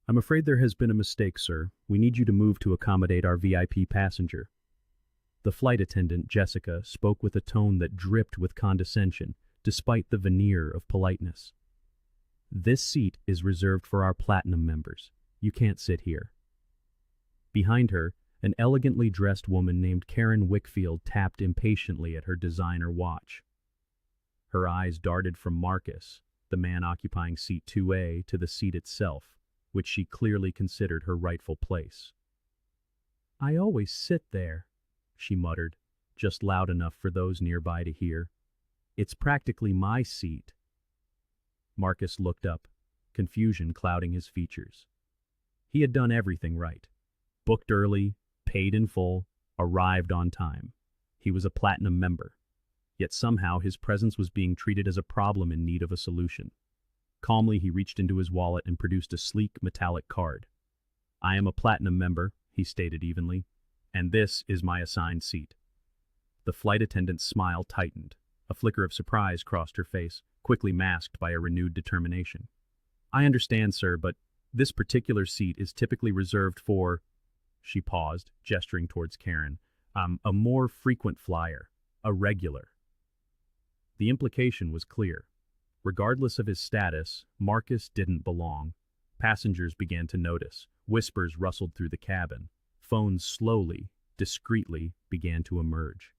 I'm afraid there has been a mistake, sir. We need you to move to accommodate our VIP passenger. The flight attendant, Jessica, spoke with a tone that dripped with condescension, despite the veneer of politeness. This seat is reserved for our platinum members. You can't sit here. Behind her, an elegantly dressed woman named Karen Wickfield tapped impatiently at her designer watch. Her eyes darted from Marcus, the man occupying seat 2A, to the seat itself, which she clearly considered her rightful place. "I always sit there," she muttered, just loud enough for those nearby to hear. "It's practically my seat." Marcus looked up, confusion clouding his features. He had done everything right. Booked early, paid in full, arrived on time. He was a platinum member. Yet somehow his presence was being treated as a problem in need of a solution. Calmly, he reached into his wallet and produced a sleek, metallic card. "I am a platinum member," he stated evenly, "and this is my assigned seat." The flight attendant's smile tightened. A flicker of surprise crossed her face, quickly masked by a renewed determination. "I understand, sir, but this particular seat is typically reserved for—" She paused, gesturing towards Karen. "A more frequent flyer. A regular." The implication was clear. Regardless of his status, Marcus didn't belong. Passengers began to notice. Whispers rustled through the cabin. Phones slowly, discreetly, began to emerge.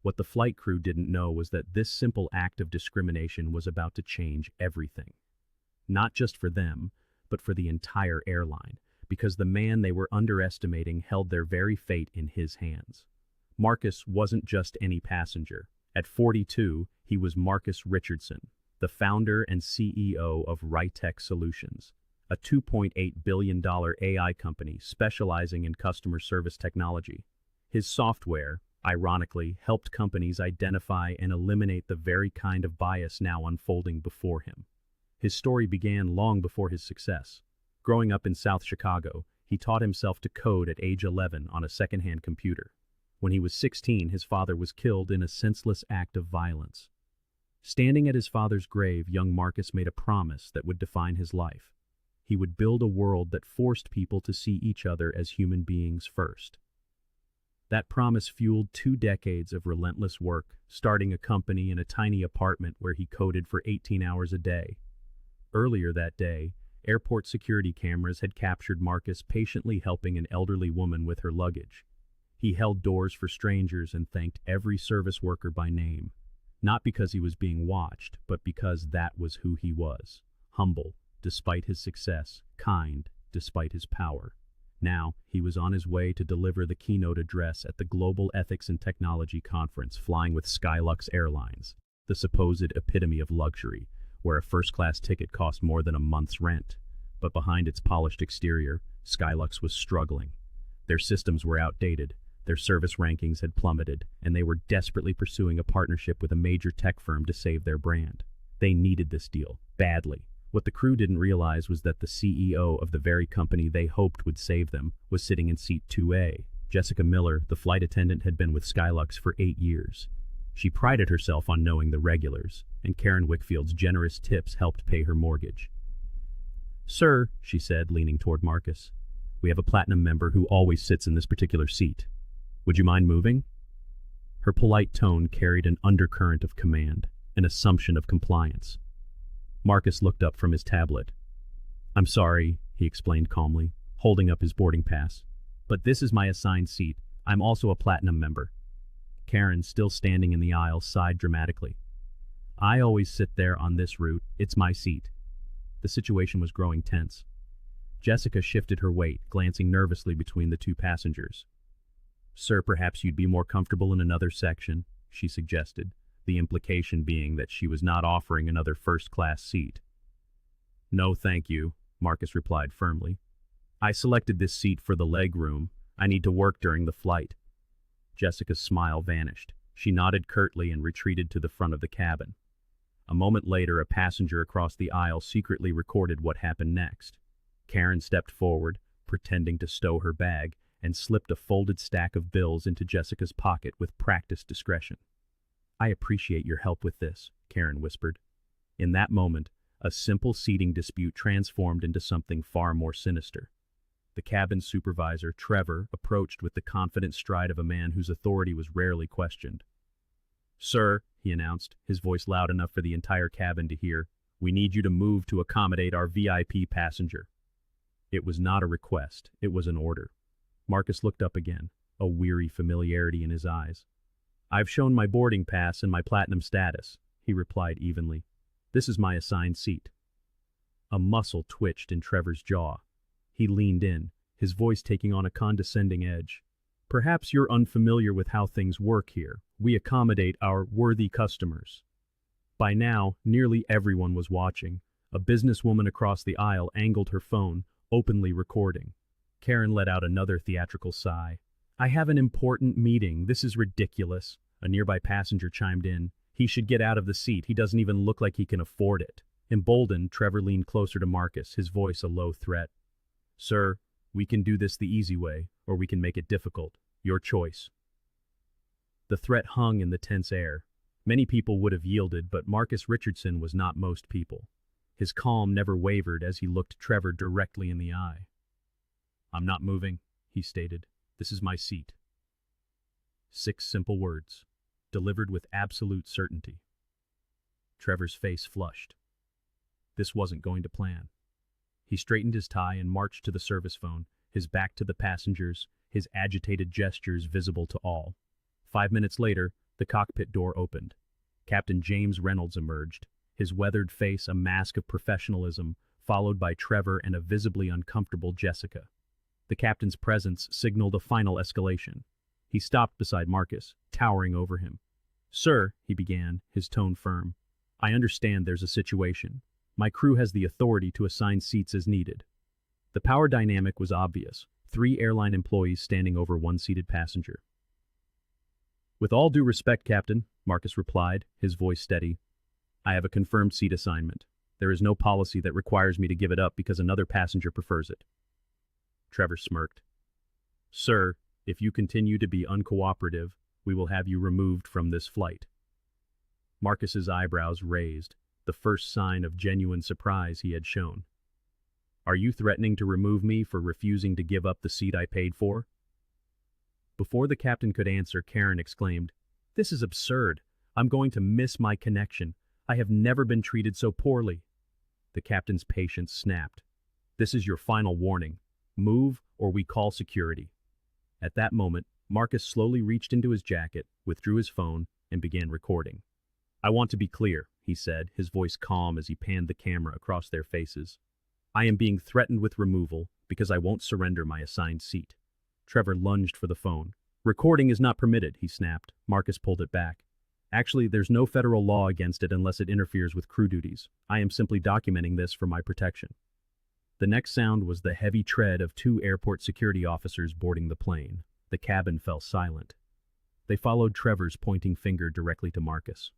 What the flight crew didn't know was that this simple act of discrimination was about to change everything. Not just for them, but for the entire airline, because the man they were underestimating held their very fate in his hands. Marcus wasn't just any passenger. At 42, he was Marcus Richardson, the founder and CEO of Rytech Solutions, a $2.8 billion AI company specializing in customer service technology. His software, ironically, helped companies identify and eliminate the very kind of bias now unfolding before him. His story began long before his success. Growing up in South Chicago, he taught himself to code at age 11 on a secondhand computer. When he was 16, his father was killed in a senseless act of violence. Standing at his father's grave, young Marcus made a promise that would define his life. He would build a world that forced people to see each other as human beings first. That promise fueled 2 decades of relentless work, starting a company in a tiny apartment where he coded for 18 hours a day. Earlier that day, airport security cameras had captured Marcus patiently helping an elderly woman with her luggage. He held doors for strangers and thanked every service worker by name. Not because he was being watched, but because that was who he was. Humble, despite his success. Kind, despite his power. Now, he was on his way to deliver the keynote address at the Global Ethics and Technology Conference, flying with Skylux Airlines, the supposed epitome of luxury, where a first-class ticket cost more than a month's rent. But behind its polished exterior, Skylux was struggling. Their systems were outdated. Their service rankings had plummeted, and they were desperately pursuing a partnership with a major tech firm to save their brand. They needed this deal, badly. What the crew didn't realize was that the CEO of the very company they hoped would save them was sitting in seat 2A. Jessica Miller, the flight attendant, had been with Skylux for 8 years. She prided herself on knowing the regulars, and Karen Wickfield's generous tips helped pay her mortgage. "Sir," she said, leaning toward Marcus, "we have a platinum member who always sits in this particular seat. Would you mind moving?" Her polite tone carried an undercurrent of command, an assumption of compliance. Marcus looked up from his tablet. "I'm sorry," he explained calmly, holding up his boarding pass, "but this is my assigned seat. I'm also a platinum member." Karen, still standing in the aisle, sighed dramatically. "I always sit there on this route. It's my seat." The situation was growing tense. Jessica shifted her weight, glancing nervously between the two passengers. "Sir, perhaps you'd be more comfortable in another section," she suggested, the implication being that she was not offering another first-class seat. "No, thank you," Marcus replied firmly. "I selected this seat for the leg room. I need to work during the flight." Jessica's smile vanished. She nodded curtly and retreated to the front of the cabin. A moment later, a passenger across the aisle secretly recorded what happened next. Karen stepped forward, pretending to stow her bag, and slipped a folded stack of bills into Jessica's pocket with practiced discretion. "I appreciate your help with this," Karen whispered. In that moment, a simple seating dispute transformed into something far more sinister. The cabin supervisor, Trevor, approached with the confident stride of a man whose authority was rarely questioned. "Sir," he announced, his voice loud enough for the entire cabin to hear, "we need you to move to accommodate our VIP passenger." It was not a request, it was an order. Marcus looked up again, a weary familiarity in his eyes. "I've shown my boarding pass and my platinum status," he replied evenly. "This is my assigned seat." A muscle twitched in Trevor's jaw. He leaned in, his voice taking on a condescending edge. "Perhaps you're unfamiliar with how things work here. We accommodate our worthy customers." By now, nearly everyone was watching. A businesswoman across the aisle angled her phone, openly recording. Karen let out another theatrical sigh. "I have an important meeting. This is ridiculous." A nearby passenger chimed in. "He should get out of the seat. He doesn't even look like he can afford it." Emboldened, Trevor leaned closer to Marcus, his voice a low threat. "Sir, we can do this the easy way, or we can make it difficult. Your choice." The threat hung in the tense air. Many people would have yielded, but Marcus Richardson was not most people. His calm never wavered as he looked Trevor directly in the eye. "I'm not moving," he stated. "This is my seat." 6 simple words, delivered with absolute certainty. Trevor's face flushed. This wasn't going to plan. He straightened his tie and marched to the service phone, his back to the passengers, his agitated gestures visible to all. 5 minutes later, the cockpit door opened. Captain James Reynolds emerged, his weathered face a mask of professionalism, followed by Trevor and a visibly uncomfortable Jessica. The captain's presence signaled a final escalation. He stopped beside Marcus, towering over him. "Sir," he began, his tone firm, "I understand there's a situation. My crew has the authority to assign seats as needed." The power dynamic was obvious, 3 airline employees standing over one seated passenger. "With all due respect, Captain," Marcus replied, his voice steady, "I have a confirmed seat assignment. There is no policy that requires me to give it up because another passenger prefers it." Trevor smirked. "Sir, if you continue to be uncooperative, we will have you removed from this flight." Marcus's eyebrows raised, the first sign of genuine surprise he had shown. "Are you threatening to remove me for refusing to give up the seat I paid for?" Before the captain could answer, Karen exclaimed, "This is absurd. I'm going to miss my connection. I have never been treated so poorly." The captain's patience snapped. "This is your final warning. Move, or we call security." At that moment, Marcus slowly reached into his jacket, withdrew his phone, and began recording. "I want to be clear," he said, his voice calm as he panned the camera across their faces. "I am being threatened with removal because I won't surrender my assigned seat." Trevor lunged for the phone. "Recording is not permitted," he snapped. Marcus pulled it back. "Actually, there's no federal law against it unless it interferes with crew duties. I am simply documenting this for my protection." The next sound was the heavy tread of 2 airport security officers boarding the plane. The cabin fell silent. They followed Trevor's pointing finger directly to Marcus.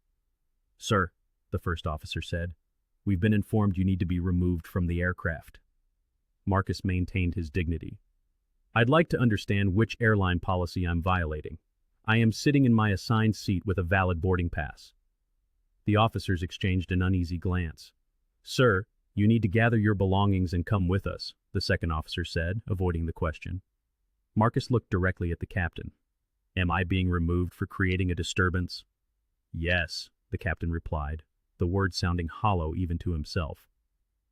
"Sir," the first officer said, "we've been informed you need to be removed from the aircraft." Marcus maintained his dignity. "I'd like to understand which airline policy I'm violating. I am sitting in my assigned seat with a valid boarding pass." The officers exchanged an uneasy glance. "Sir, you need to gather your belongings and come with us," the second officer said, avoiding the question. Marcus looked directly at the captain. "Am I being removed for creating a disturbance?" "Yes," the captain replied, the words sounding hollow even to himself.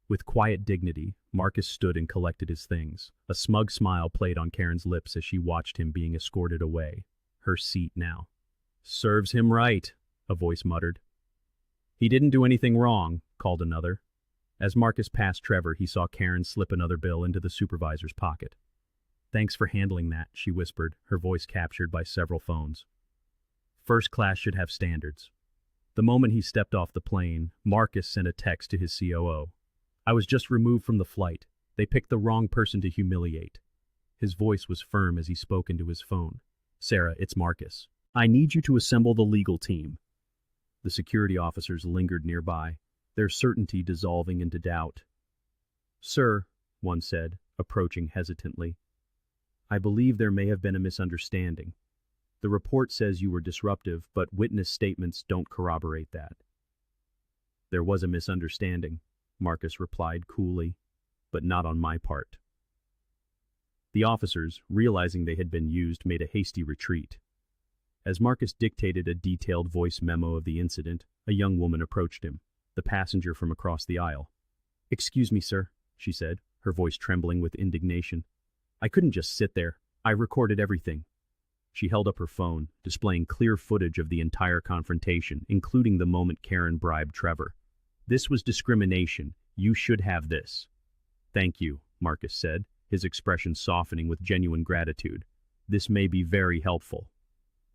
With quiet dignity, Marcus stood and collected his things. A smug smile played on Karen's lips as she watched him being escorted away. Her seat now. "Serves him right," a voice muttered. "He didn't do anything wrong," called another. As Marcus passed Trevor, he saw Karen slip another bill into the supervisor's pocket. "Thanks for handling that," she whispered, her voice captured by several phones. "First class should have standards." The moment he stepped off the plane, Marcus sent a text to his COO. "I was just removed from the flight. They picked the wrong person to humiliate." His voice was firm as he spoke into his phone. "Sarah, it's Marcus. I need you to assemble the legal team." The security officers lingered nearby, their certainty dissolving into doubt. "Sir," one said, approaching hesitantly, "I believe there may have been a misunderstanding. The report says you were disruptive, but witness statements don't corroborate that." "There was a misunderstanding," Marcus replied coolly, "but not on my part." The officers, realizing they had been used, made a hasty retreat. As Marcus dictated a detailed voice memo of the incident, a young woman approached him, the passenger from across the aisle. "Excuse me, sir," she said, her voice trembling with indignation. "I couldn't just sit there. I recorded everything." She held up her phone, displaying clear footage of the entire confrontation, including the moment Karen bribed Trevor. "This was discrimination. You should have this." "Thank you," Marcus said, his expression softening with genuine gratitude. "This may be very helpful."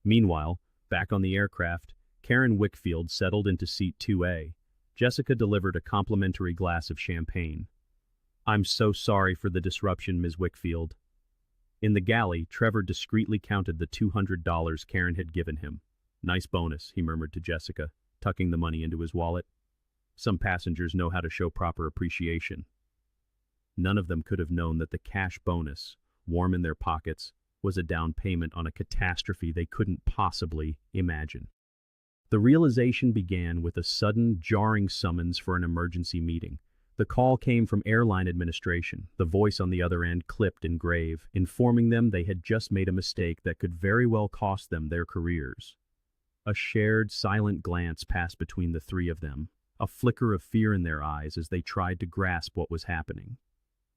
Meanwhile, back on the aircraft, Karen Wickfield settled into seat 2A. Jessica delivered a complimentary glass of champagne. "I'm so sorry for the disruption, Ms. Wickfield." In the galley, Trevor discreetly counted the $200 Karen had given him. "Nice bonus," he murmured to Jessica, tucking the money into his wallet. Some passengers know how to show proper appreciation. None of them could have known that the cash bonus, warm in their pockets, was a down payment on a catastrophe they couldn't possibly imagine. The realization began with a sudden, jarring summons for an emergency meeting. The call came from Airline administration, the voice on the other end clipped and grave, informing them they had just made a mistake that could very well cost them their careers. A shared, silent glance passed between the three of them, a flicker of fear in their eyes as they tried to grasp what was happening.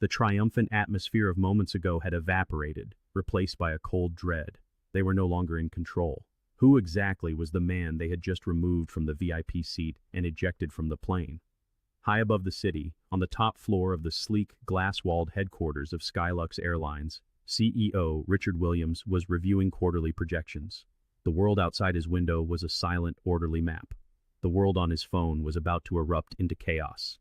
The triumphant atmosphere of moments ago had evaporated, replaced by a cold dread. They were no longer in control. Who exactly was the man they had just removed from the VIP seat and ejected from the plane? High above the city, on the top floor of the sleek, glass-walled headquarters of Skylux Airlines, CEO Richard Williams was reviewing quarterly projections. The world outside his window was a silent, orderly map. The world on his phone was about to erupt into chaos.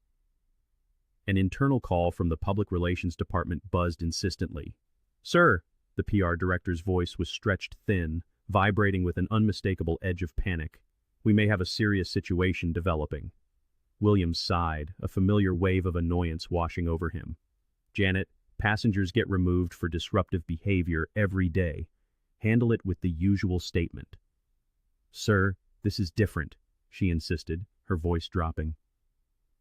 An internal call from the Public Relations Department buzzed insistently. "Sir," the PR director's voice was stretched thin, vibrating with an unmistakable edge of panic. "We may have a serious situation developing." Williams sighed, a familiar wave of annoyance washing over him. "Janet, passengers get removed for disruptive behavior every day. Handle it with the usual statement." "Sir, this is different," she insisted, her voice dropping.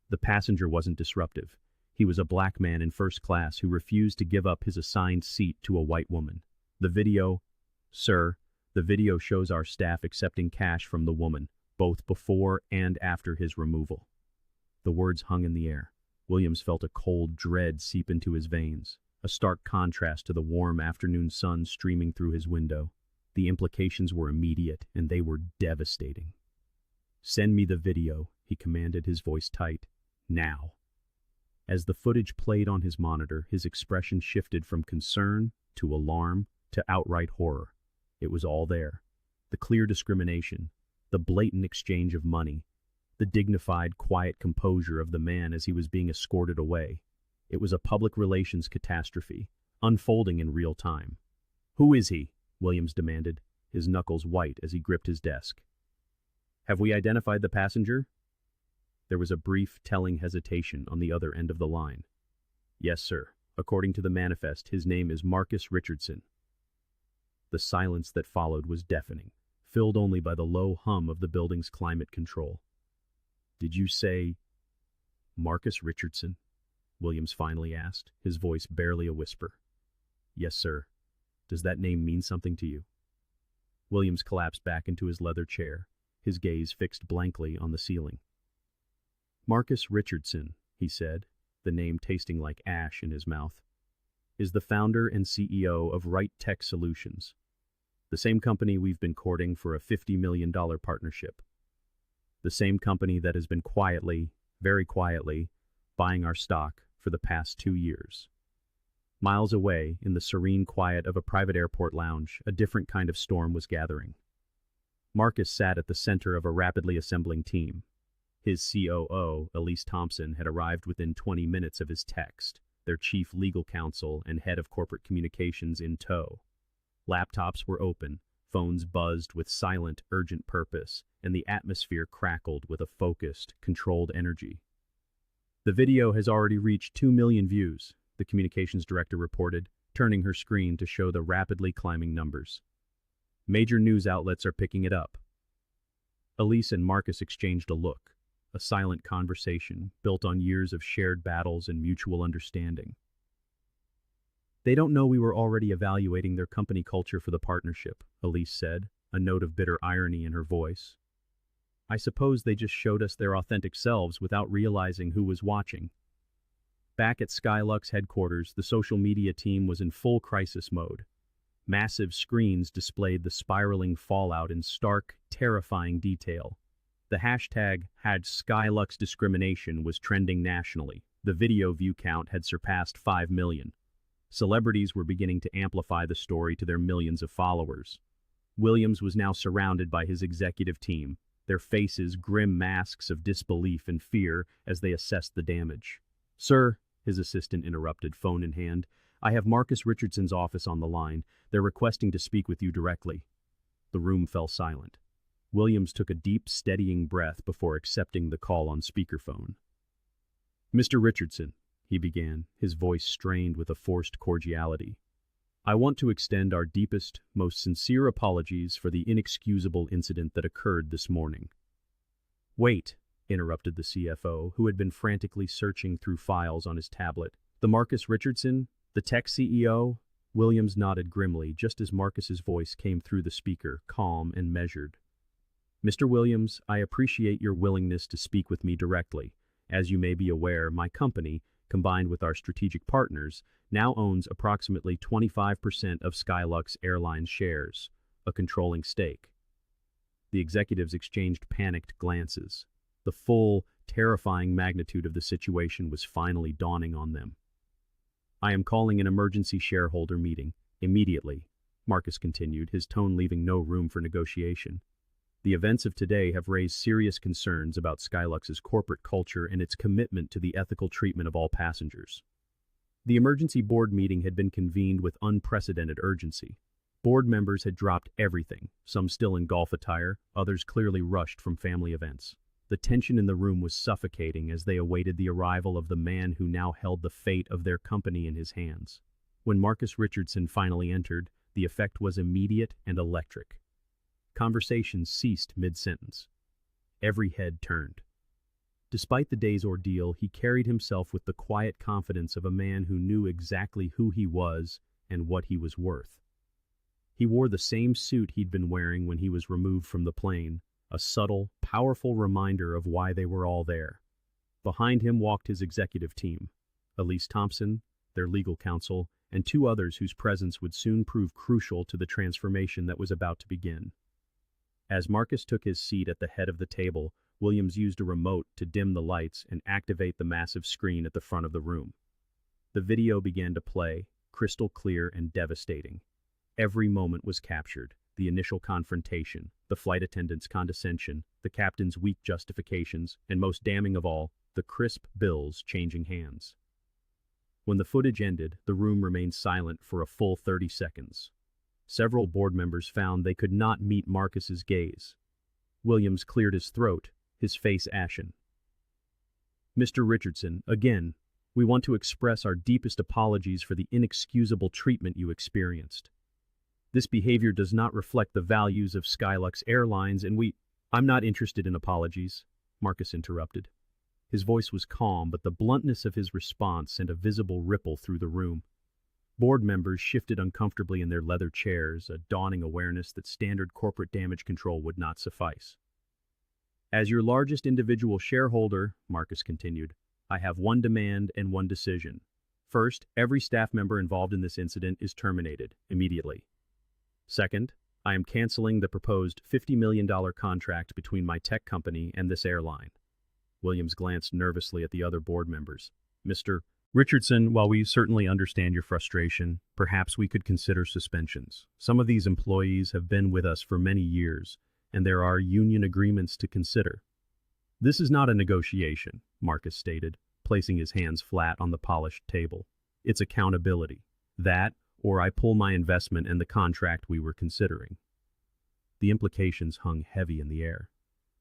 The passenger wasn't disruptive. He was a black man in first class who refused to give up his assigned seat to a white woman. "Sir, the video shows our staff accepting cash from the woman, both before and after his removal." The words hung in the air. Williams felt a cold dread seep into his veins, a stark contrast to the warm afternoon sun streaming through his window. The implications were immediate, and they were devastating. "Send me the video," he commanded, his voice tight. "Now." As the footage played on his monitor, his expression shifted from concern to alarm to outright horror. It was all there. The clear discrimination, the blatant exchange of money, the dignified, quiet composure of the man as he was being escorted away. It was a public relations catastrophe, unfolding in real time. "Who is he?" Williams demanded, his knuckles white as he gripped his desk. "Have we identified the passenger?" There was a brief, telling hesitation on the other end of the line. "Yes, sir. According to the manifest, his name is Marcus Richardson." The silence that followed was deafening, filled only by the low hum of the building's climate control. "Did you say Marcus Richardson?" Williams finally asked, his voice barely a whisper. "Yes, sir. Does that name mean something to you?" Williams collapsed back into his leather chair, his gaze fixed blankly on the ceiling. "Marcus Richardson," he said, the name tasting like ash in his mouth, "is the founder and CEO of Right Tech Solutions, the same company we've been courting for a $50 million partnership. The same company that has been quietly, very quietly, buying our stock for the past 2 years." Miles away, in the serene quiet of a private airport lounge, a different kind of storm was gathering. Marcus sat at the center of a rapidly assembling team. His COO, Elise Thompson, had arrived within 20 minutes of his text, their chief legal counsel and head of corporate communications in tow. Laptops were open, phones buzzed with silent, urgent purpose, and the atmosphere crackled with a focused, controlled energy. "The video has already reached 2 million views," the communications director reported, turning her screen to show the rapidly climbing numbers. "Major news outlets are picking it up." Elise and Marcus exchanged a look. a silent conversation built on years of shared battles and mutual understanding. They don't know we were already evaluating their company culture for the partnership, Elise said, a note of bitter irony in her voice. I suppose they just showed us their authentic selves without realizing who was watching. Back at Skylux headquarters, the social media team was in full crisis mode. Massive screens displayed the spiraling fallout in stark, terrifying detail. The hashtag #SkyluxDiscrimination was trending nationally. The video view count had surpassed 5 million. Celebrities were beginning to amplify the story to their millions of followers. Williams was now surrounded by his executive team, their faces grim masks of disbelief and fear as they assessed the damage. Sir, his assistant interrupted, phone in hand, I have Marcus Richardson's office on the line. They're requesting to speak with you directly. The room fell silent. Williams took a deep, steadying breath before accepting the call on speakerphone. Mr. Richardson, he began, his voice strained with a forced cordiality. I want to extend our deepest, most sincere apologies for the inexcusable incident that occurred this morning. Wait, interrupted the CFO, who had been frantically searching through files on his tablet. The Marcus Richardson? The tech CEO? Williams nodded grimly just as Marcus's voice came through the speaker, calm and measured. Mr. Williams, I appreciate your willingness to speak with me directly. As you may be aware, my company, combined with our strategic partners, now owns approximately 25% of Skylux Airline shares, a controlling stake. The executives exchanged panicked glances. The full, terrifying magnitude of the situation was finally dawning on them. I am calling an emergency shareholder meeting, immediately, Marcus continued, his tone leaving no room for negotiation. The events of today have raised serious concerns about Skylux's corporate culture and its commitment to the ethical treatment of all passengers. The emergency board meeting had been convened with unprecedented urgency. Board members had dropped everything, some still in golf attire, others clearly rushed from family events. The tension in the room was suffocating as they awaited the arrival of the man who now held the fate of their company in his hands. When Marcus Richardson finally entered, the effect was immediate and electric. Conversations ceased mid-sentence. Every head turned. Despite the day's ordeal, he carried himself with the quiet confidence of a man who knew exactly who he was and what he was worth. He wore the same suit he'd been wearing when he was removed from the plane, a subtle, powerful reminder of why they were all there. Behind him walked his executive team, Elise Thompson, their legal counsel, and two others whose presence would soon prove crucial to the transformation that was about to begin. As Marcus took his seat at the head of the table, Williams used a remote to dim the lights and activate the massive screen at the front of the room. The video began to play, crystal clear and devastating. Every moment was captured: the initial confrontation, the flight attendant's condescension, the captain's weak justifications, and most damning of all, the crisp bills changing hands. When the footage ended, the room remained silent for a full 30 seconds. Several board members found they could not meet Marcus's gaze. Williams cleared his throat, his face ashen. Mr. Richardson, again, we want to express our deepest apologies for the inexcusable treatment you experienced. This behavior does not reflect the values of Skylux Airlines, and I'm not interested in apologies, Marcus interrupted. His voice was calm, but the bluntness of his response sent a visible ripple through the room. Board members shifted uncomfortably in their leather chairs, a dawning awareness that standard corporate damage control would not suffice. As your largest individual shareholder, Marcus continued, I have one demand and one decision. First, every staff member involved in this incident is terminated, immediately. Second, I am canceling the proposed $50 million contract between my tech company and this airline. Williams glanced nervously at the other board members. Mr. Richardson, while we certainly understand your frustration, perhaps we could consider suspensions. Some of these employees have been with us for many years, and there are union agreements to consider. This is not a negotiation, Marcus stated, placing his hands flat on the polished table. It's accountability. That, or I pull my investment and the contract we were considering. The implications hung heavy in the air.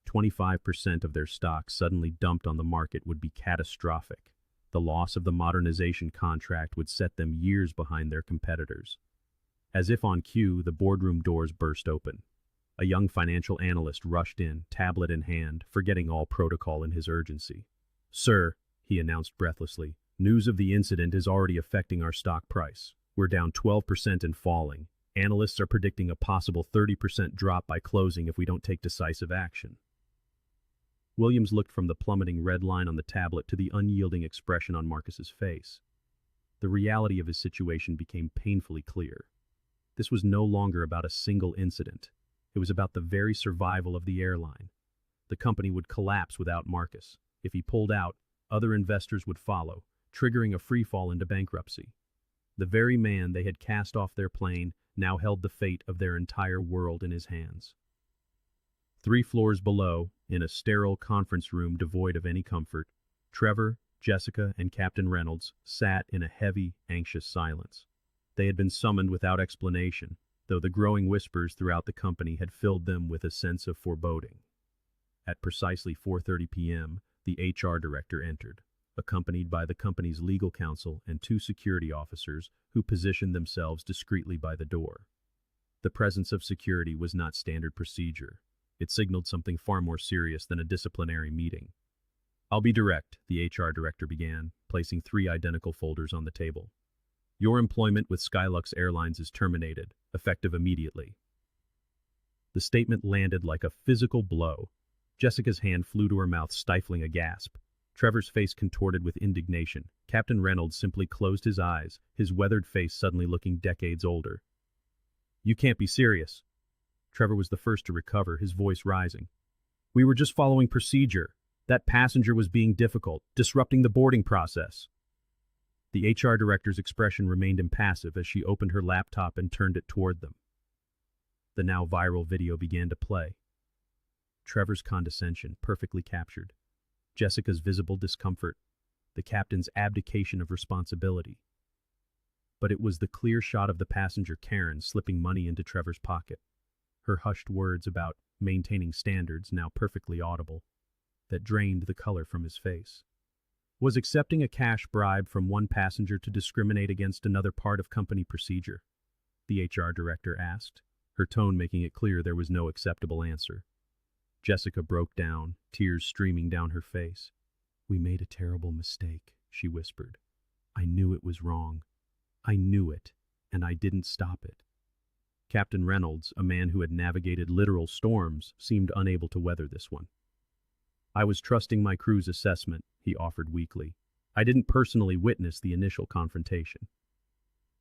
25% of their stock suddenly dumped on the market would be catastrophic. The loss of the modernization contract would set them years behind their competitors. As if on cue, the boardroom doors burst open. A young financial analyst rushed in, tablet in hand, forgetting all protocol in his urgency. "Sir," he announced breathlessly, "news of the incident is already affecting our stock price. We're down 12% and falling. Analysts are predicting a possible 30% drop by closing if we don't take decisive action." Williams looked from the plummeting red line on the tablet to the unyielding expression on Marcus's face. The reality of his situation became painfully clear. This was no longer about a single incident. It was about the very survival of the airline. The company would collapse without Marcus. If he pulled out, other investors would follow, triggering a freefall into bankruptcy. The very man they had cast off their plane now held the fate of their entire world in his hands. 3 floors below, in a sterile conference room devoid of any comfort, Trevor, Jessica, and Captain Reynolds sat in a heavy, anxious silence. They had been summoned without explanation, though the growing whispers throughout the company had filled them with a sense of foreboding. At precisely 4:30 p.m., the HR director entered, accompanied by the company's legal counsel and 2 security officers who positioned themselves discreetly by the door. The presence of security was not standard procedure. It signaled something far more serious than a disciplinary meeting. "I'll be direct," the HR director began, placing 3 identical folders on the table. "Your employment with Skylux Airlines is terminated, effective immediately." The statement landed like a physical blow. Jessica's hand flew to her mouth, stifling a gasp. Trevor's face contorted with indignation. Captain Reynolds simply closed his eyes, his weathered face suddenly looking decades older. "You can't be serious." Trevor was the first to recover, his voice rising. "We were just following procedure. That passenger was being difficult, disrupting the boarding process." The HR director's expression remained impassive as she opened her laptop and turned it toward them. The now viral video began to play. Trevor's condescension, perfectly captured. Jessica's visible discomfort. The captain's abdication of responsibility. But it was the clear shot of the passenger Karen slipping money into Trevor's pocket. Her hushed words about maintaining standards, now perfectly audible, that drained the color from his face. Was accepting a cash bribe from one passenger to discriminate against another part of company procedure? The HR director asked, her tone making it clear there was no acceptable answer. Jessica broke down, tears streaming down her face. "We made a terrible mistake," she whispered. "I knew it was wrong. I knew it, and I didn't stop it." Captain Reynolds, a man who had navigated literal storms, seemed unable to weather this one. "I was trusting my crew's assessment," he offered weakly. "I didn't personally witness the initial confrontation."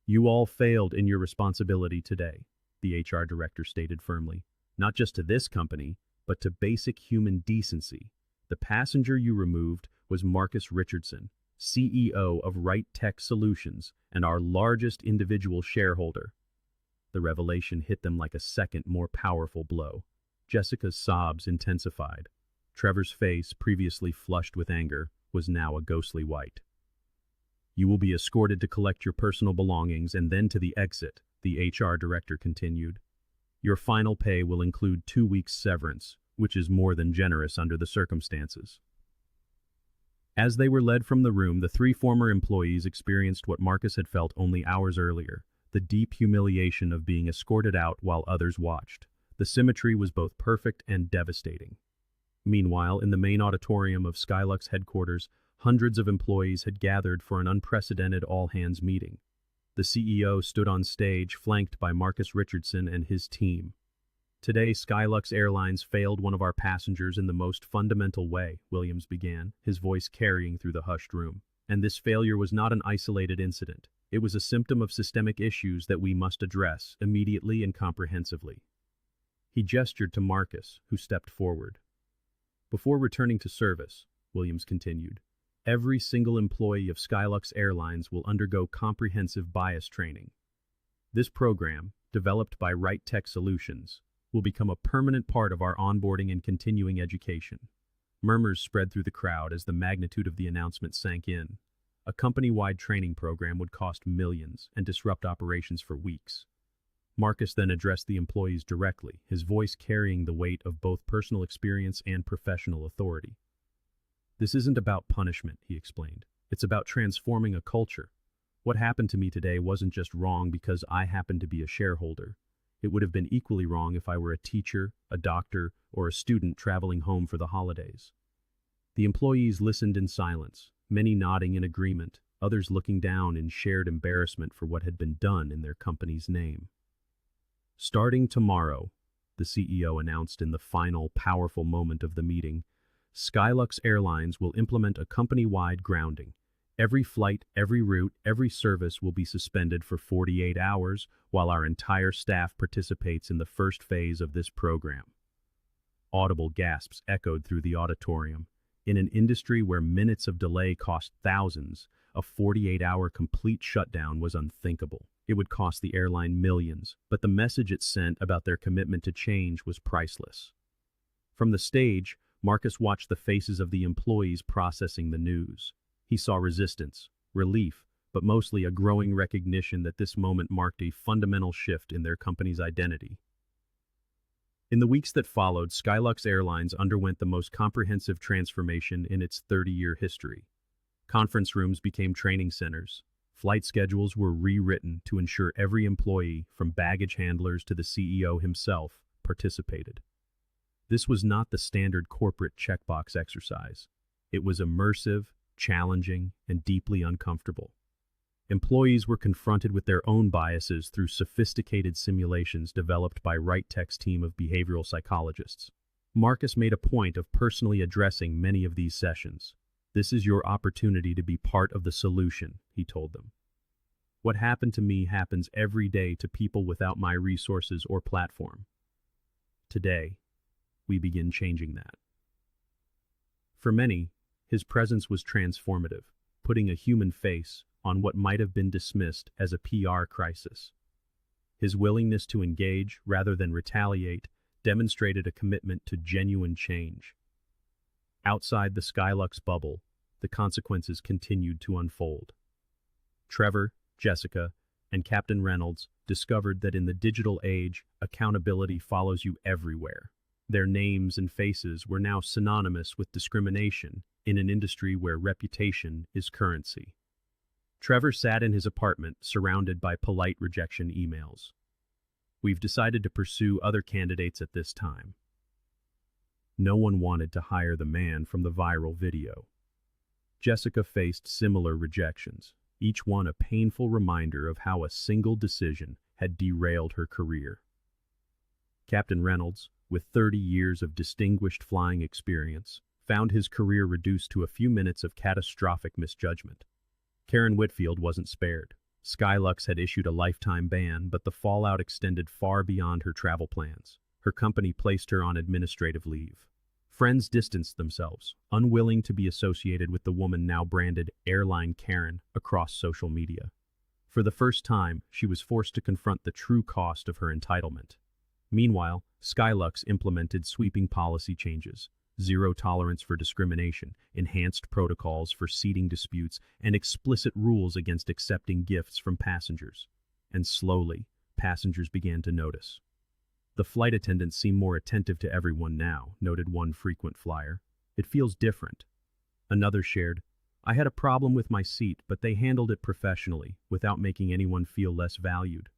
"You all failed in your responsibility today," the HR director stated firmly. "Not just to this company, but to basic human decency. The passenger you removed was Marcus Richardson, CEO of Right Tech Solutions and our largest individual shareholder." The revelation hit them like a second, more powerful blow. Jessica's sobs intensified. Trevor's face, previously flushed with anger, was now a ghostly white. "You will be escorted to collect your personal belongings and then to the exit," the HR director continued. "Your final pay will include 2 weeks' severance, which is more than generous under the circumstances." As they were led from the room, the 3 former employees experienced what Marcus had felt only hours earlier, the deep humiliation of being escorted out while others watched. The symmetry was both perfect and devastating. Meanwhile, in the main auditorium of Skylux headquarters, hundreds of employees had gathered for an unprecedented all-hands meeting. The CEO stood on stage, flanked by Marcus Richardson and his team. "Today, Skylux Airlines failed one of our passengers in the most fundamental way," Williams began, his voice carrying through the hushed room. "And this failure was not an isolated incident. It was a symptom of systemic issues that we must address immediately and comprehensively." He gestured to Marcus, who stepped forward. "Before returning to service," Williams continued, "every single employee of Skylux Airlines will undergo comprehensive bias training. This program, developed by Right Tech Solutions, will become a permanent part of our onboarding and continuing education." Murmurs spread through the crowd as the magnitude of the announcement sank in. A company-wide training program would cost millions and disrupt operations for weeks. Marcus then addressed the employees directly, his voice carrying the weight of both personal experience and professional authority. "This isn't about punishment," he explained. "It's about transforming a culture. What happened to me today wasn't just wrong because I happen to be a shareholder. It would have been equally wrong if I were a teacher, a doctor, or a student traveling home for the holidays. The employees listened in silence, many nodding in agreement, others looking down in shared embarrassment for what had been done in their company's name. Starting tomorrow, the CEO announced in the final, powerful moment of the meeting, Skylux Airlines will implement a company-wide grounding. Every flight, every route, every service will be suspended for 48 hours while our entire staff participates in the first phase of this program. Audible gasps echoed through the auditorium. In an industry where minutes of delay cost thousands, a 48-hour complete shutdown was unthinkable. It would cost the airline millions, but the message it sent about their commitment to change was priceless. From the stage, Marcus watched the faces of the employees processing the news. He saw resistance, relief, but mostly a growing recognition that this moment marked a fundamental shift in their company's identity. In the weeks that followed, Skylux Airlines underwent the most comprehensive transformation in its 30-year history. Conference rooms became training centers. Flight schedules were rewritten to ensure every employee, from baggage handlers to the CEO himself, participated. This was not the standard corporate checkbox exercise. It was immersive, challenging, and deeply uncomfortable. Employees were confronted with their own biases through sophisticated simulations developed by Wright-Tech's team of behavioral psychologists. Marcus made a point of personally addressing many of these sessions. "This is your opportunity to be part of the solution," he told them. "What happened to me happens every day to people without my resources or platform. Today, we begin changing that." For many, his presence was transformative, putting a human face on what might have been dismissed as a PR crisis. His willingness to engage rather than retaliate demonstrated a commitment to genuine change. Outside the Skylux bubble, the consequences continued to unfold. Trevor, Jessica, and Captain Reynolds discovered that in the digital age, accountability follows you everywhere. Their names and faces were now synonymous with discrimination in an industry where reputation is currency. Trevor sat in his apartment, surrounded by polite rejection emails. "We've decided to pursue other candidates at this time." No one wanted to hire the man from the viral video. Jessica faced similar rejections, each one a painful reminder of how a single decision had derailed her career. Captain Reynolds, with 30 years of distinguished flying experience, found his career reduced to a few minutes of catastrophic misjudgment. Karen Whitfield wasn't spared. Skylux had issued a lifetime ban, but the fallout extended far beyond her travel plans. Her company placed her on administrative leave. Friends distanced themselves, unwilling to be associated with the woman now branded Airline Karen across social media. For the first time, she was forced to confront the true cost of her entitlement. Meanwhile, Skylux implemented sweeping policy changes: zero tolerance for discrimination, enhanced protocols for seating disputes, and explicit rules against accepting gifts from passengers. And slowly, passengers began to notice. "The flight attendants seem more attentive to everyone now," noted one frequent flyer. "It feels different." Another shared, "I had a problem with my seat, but they handled it professionally, without making anyone feel less valued."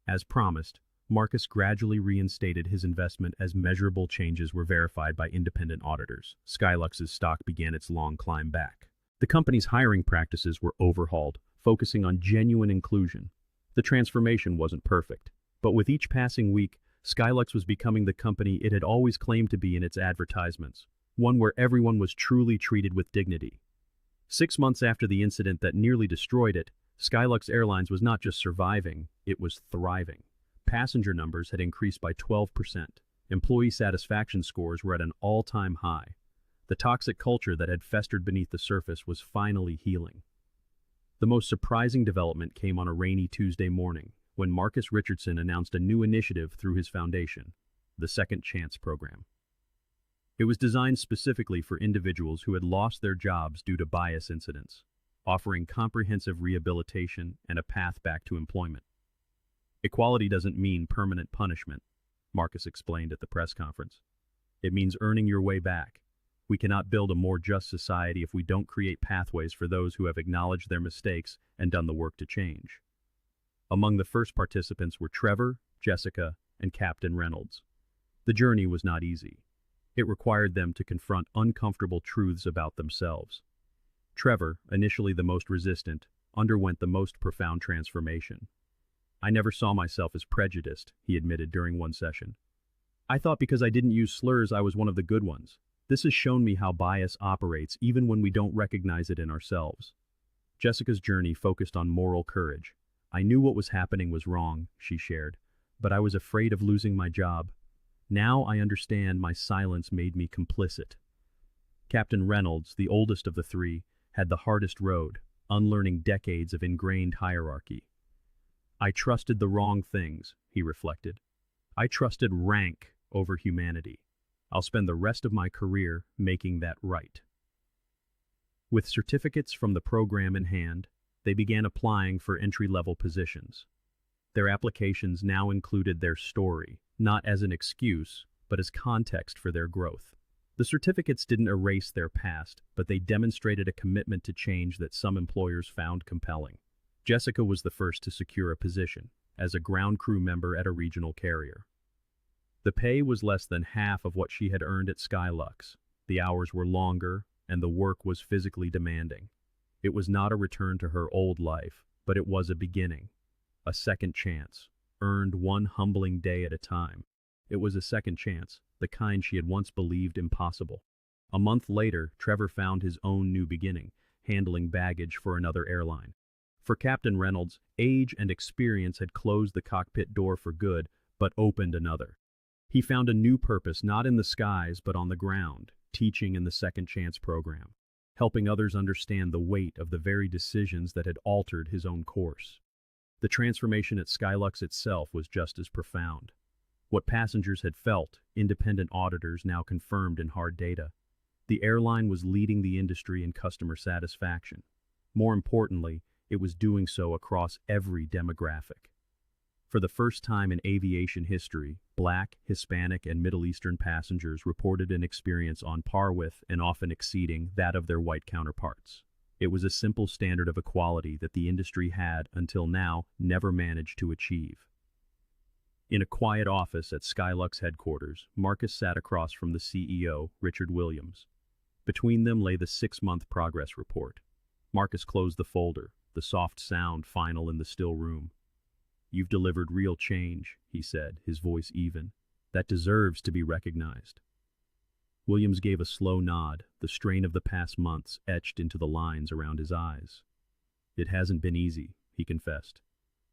As promised, Marcus gradually reinstated his investment as measurable changes were verified by independent auditors. Skylux's stock began its long climb back. The company's hiring practices were overhauled, focusing on genuine inclusion. The transformation wasn't perfect, but with each passing week, Skylux was becoming the company it had always claimed to be in its advertisements, one where everyone was truly treated with dignity. 6 months after the incident that nearly destroyed it, Skylux Airlines was not just surviving, it was thriving. Passenger numbers had increased by 12%. Employee satisfaction scores were at an all-time high. The toxic culture that had festered beneath the surface was finally healing. The most surprising development came on a rainy Tuesday morning, when Marcus Richardson announced a new initiative through his foundation, the Second Chance Program. It was designed specifically for individuals who had lost their jobs due to bias incidents, offering comprehensive rehabilitation and a path back to employment. "Equality doesn't mean permanent punishment," Marcus explained at the press conference. "It means earning your way back. We cannot build a more just society if we don't create pathways for those who have acknowledged their mistakes and done the work to change." Among the first participants were Trevor, Jessica, and Captain Reynolds. The journey was not easy. It required them to confront uncomfortable truths about themselves. Trevor, initially the most resistant, underwent the most profound transformation. "I never saw myself as prejudiced," he admitted during one session. "I thought because I didn't use slurs I was one of the good ones. This has shown me how bias operates even when we don't recognize it in ourselves." Jessica's journey focused on moral courage. "I knew what was happening was wrong," she shared, "but I was afraid of losing my job. Now I understand my silence made me complicit." Captain Reynolds, the oldest of the three, had the hardest road, unlearning decades of ingrained hierarchy. "I trusted the wrong things," he reflected. "I trusted rank over humanity. I'll spend the rest of my career making that right." With certificates from the program in hand, they began applying for entry-level positions. Their applications now included their story, not as an excuse, but as context for their growth. The certificates didn't erase their past, but they demonstrated a commitment to change that some employers found compelling. Jessica was the first to secure a position, as a ground crew member at a regional carrier. The pay was less than half of what she had earned at Skylux. The hours were longer, and the work was physically demanding. It was not a return to her old life, but it was a beginning. A second chance, earned one humbling day at a time. It was a second chance, the kind she had once believed impossible. A month later, Trevor found his own new beginning, handling baggage for another airline. For Captain Reynolds, age and experience had closed the cockpit door for good, but opened another. He found a new purpose not in the skies but on the ground, teaching in the Second Chance program, helping others understand the weight of the very decisions that had altered his own course. The transformation at Skylux itself was just as profound. What passengers had felt, independent auditors now confirmed in hard data. The airline was leading the industry in customer satisfaction. More importantly, it was doing so across every demographic. For the first time in aviation history, Black, Hispanic, and Middle Eastern passengers reported an experience on par with and often exceeding that of their white counterparts. It was a simple standard of equality that the industry had, until now, never managed to achieve. In a quiet office at Skylux headquarters, Marcus sat across from the CEO, Richard Williams. Between them lay the 6-month progress report. Marcus closed the folder, the soft sound final in the still room. "You've delivered real change," he said, his voice even. "That deserves to be recognized." Williams gave a slow nod, the strain of the past months etched into the lines around his eyes. "It hasn't been easy," he confessed,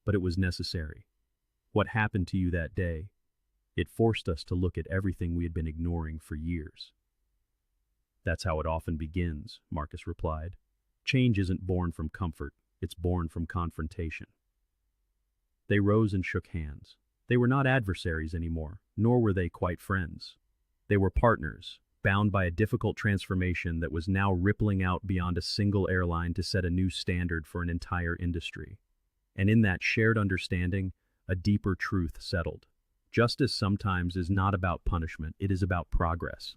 "but it was necessary. What happened to you that day? It forced us to look at everything we had been ignoring for years." "That's how it often begins," Marcus replied. "Change isn't born from comfort, it's born from confrontation." They rose and shook hands. They were not adversaries anymore, nor were they quite friends. They were partners, bound by a difficult transformation that was now rippling out beyond a single airline to set a new standard for an entire industry. And in that shared understanding, a deeper truth settled. Justice sometimes is not about punishment, it is about progress.